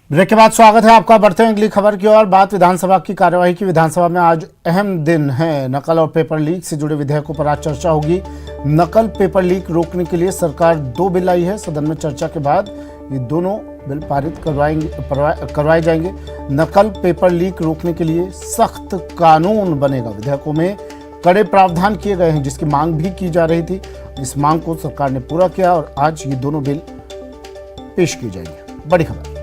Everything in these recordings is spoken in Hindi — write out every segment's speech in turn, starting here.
ब्रेक के बाद स्वागत है आपका। बढ़ते हैं अगली खबर की ओर। बात विधानसभा की कार्यवाही की। विधानसभा में आज अहम दिन है। नकल और पेपर लीक से जुड़े विधेयकों पर आज चर्चा होगी। नकल पेपर लीक रोकने के लिए सरकार 2 बिल लाई है। सदन में चर्चा के बाद ये दोनों बिल पारित करवाए जाएंगे। नकल पेपर लीक रोकने के लिए सख्त कानून बनेगा। विधेयकों में कड़े प्रावधान किए गए हैं, जिसकी मांग भी की जा रही थी। इस मांग को सरकार ने पूरा किया और आज ये दोनों बिल पेश किए जाएंगे। बड़ी खबर।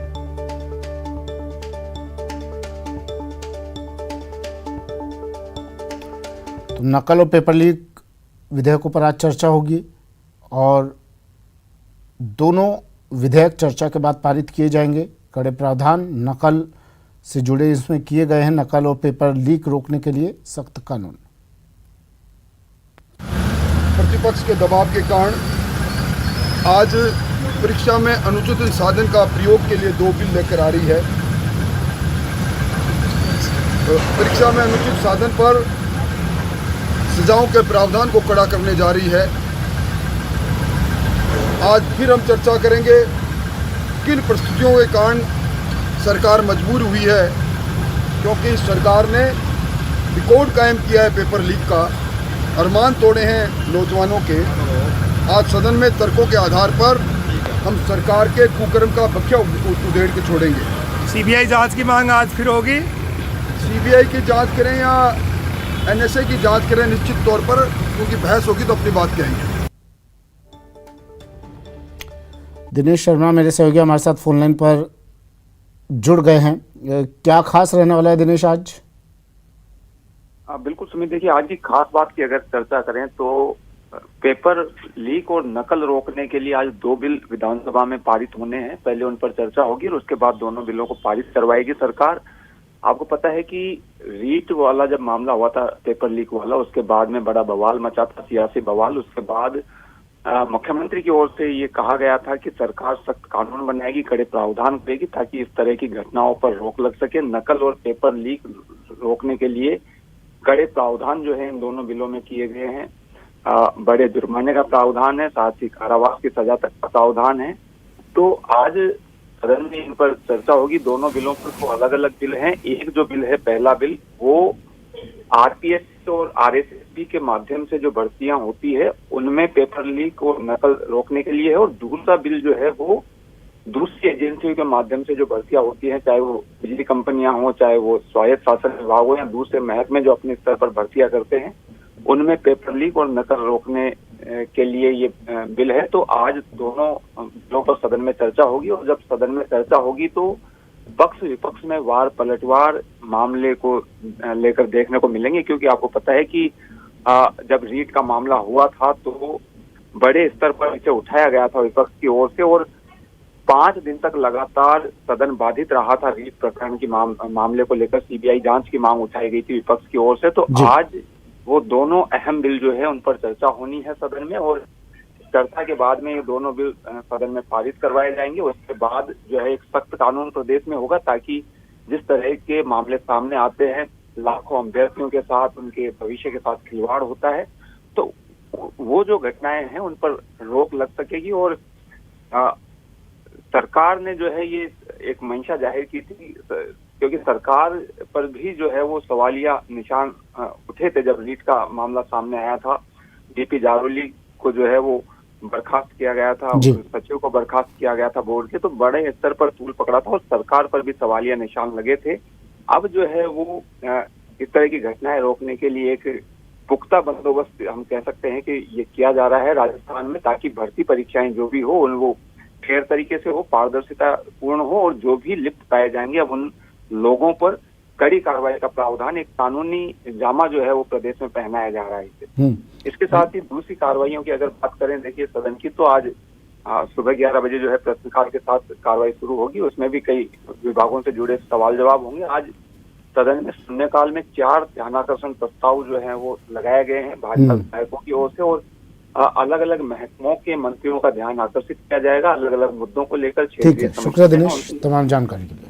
तो नकल और पेपर लीक विधेयकों पर आज चर्चा होगी और दोनों विधेयक चर्चा के बाद पारित किए जाएंगे। कड़े प्रावधान नकल से जुड़े इसमें किए गए हैं। नकल और पेपर लीक रोकने के लिए सख्त कानून। प्रतिपक्ष के दबाव के कारण आज परीक्षा में अनुचित साधन का प्रयोग के लिए 2 बिल लेकर आ रही है। परीक्षा में अनुचित साधन पर सजाओं के प्रावधान को कड़ा करने जा रही है। आज फिर हम चर्चा करेंगे किन परिस्थितियों के कारण सरकार मजबूर हुई है, क्योंकि सरकार ने रिकॉर्ड कायम किया है पेपर लीक का। अरमान तोड़े हैं नौजवानों के। आज सदन में तर्कों के आधार पर हम सरकार के कुकर्म का बख्या उधेड़ के छोड़ेंगे। सीबीआई जांच की मांग आज फिर होगी। सीबीआई की जांच करें या एनएसए की जांच करें, निश्चित तौर पर क्योंकि बहस होगी तो अपनी बात कहेंगे। दिनेश शर्मा मेरे सहयोगी हमारे साथ फोन लाइन पर जुड़ गए हैं। क्या खास रहने वाला है दिनेश आज? बिल्कुल सुमित, देखिए आज की खास बात की अगर चर्चा करें तो पेपर लीक और नकल रोकने के लिए आज 2 बिल विधानसभा में पारित होने हैं। पहले उन पर चर्चा होगी और उसके बाद दोनों बिलों को पारित करवाएगी सरकार। आपको पता है कि रीट वाला जब मामला हुआ था, पेपर लीक वाला, उसके बाद में बड़ा बवाल मचा था, सियासी बवाल। उसके बाद मुख्यमंत्री की ओर से ये कहा गया था कि सरकार सख्त कानून बनाएगी, कड़े प्रावधान करेगी ताकि इस तरह की घटनाओं पर रोक लग सके। नकल और पेपर लीक रोकने के लिए कड़े प्रावधान जो है इन दोनों बिलों में किए गए हैं। बड़े जुर्माने का प्रावधान है, साथ ही कारावास की सजा तक का प्रावधान है। तो आज सदन में इन पर चर्चा होगी। दोनों बिलों पर तो अलग अलग बिल हैं। एक जो बिल है, पहला बिल, वो आरपीएस और आरएसएसबी के माध्यम से जो भर्तियां होती है उनमें पेपर लीक और नकल रोकने के लिए है। और दूसरा बिल जो है वो दूसरी एजेंसियों के माध्यम से जो भर्तियां होती हैं, चाहे वो बिजली कंपनियां हो, चाहे वो स्वायत्त शासन विभाग हो या दूसरे महकमे जो अपने स्तर पर भर्तियां करते हैं, उनमें पेपर लीक और नकल रोकने के लिए ये बिल है। तो आज दोनों बिलों पर सदन में चर्चा होगी और जब सदन में चर्चा होगी तो पक्ष विपक्ष में वार पलटवार मामले को लेकर देखने को मिलेंगे। क्योंकि आपको पता है कि जब रीट का मामला हुआ था तो बड़े स्तर पर इसे उठाया गया था विपक्ष की ओर से और 5 दिन तक लगातार सदन बाधित रहा था। रीट प्रकरण की मामले को लेकर सीबीआई जांच की मांग उठाई गई थी विपक्ष की ओर से। तो आज वो दोनों अहम बिल जो है उन पर चर्चा होनी है सदन में और चर्चा के बाद में ये दोनों बिल सदन में पारित करवाए जाएंगे। उसके बाद जो है एक सख्त कानून प्रदेश में होगा ताकि जिस तरह के मामले सामने आते हैं, लाखों अभ्यर्थियों के साथ, उनके भविष्य के साथ खिलवाड़ होता है, तो वो जो घटनाएं हैं उन पर रोक लग सकेगी। और सरकार ने जो है ये एक मंशा जाहिर की थी, क्योंकि सरकार पर भी जो है वो सवालिया निशान उठे थे जब रीट का मामला सामने आया था। डीपी जारोली को जो है वो बर्खास्त किया गया था, सचिव को बर्खास्त किया गया था बोर्ड के। तो बड़े स्तर पर तूल पकड़ा था और सरकार पर भी सवालिया निशान लगे थे। अब जो है वो इस तरह की घटनाएं रोकने के लिए एक पुख्ता बंदोबस्त हम कह सकते हैं कि ये किया जा रहा है राजस्थान में, ताकि भर्ती परीक्षाएं जो भी हो वो फेयर तरीके से हो, पारदर्शिता पूर्ण हो और जो भी लिप्त पाए जाएंगे अब उन लोगों पर कड़ी कार्रवाई का प्रावधान, एक कानूनी जामा जो है वो प्रदेश में पहनाया जा रहा है। इसके साथ ही दूसरी कार्रवाइयों की अगर बात करें देखिए सदन की, तो आज सुबह 11 बजे जो है प्रश्नकाल के साथ कार्रवाई शुरू होगी। उसमें भी कई विभागों से जुड़े सवाल जवाब होंगे। आज सदन में शून्यकाल में 4 ध्यानाकर्षण प्रस्ताव जो है वो लगाए गए हैं भाजपा विधायकों की ओर से और अलग अलग महकमों के मंत्रियों का ध्यान आकर्षित किया जाएगा अलग अलग मुद्दों को लेकर। ठीक है, शुक्रिया दिनेश तमाम जानकारी के लिए।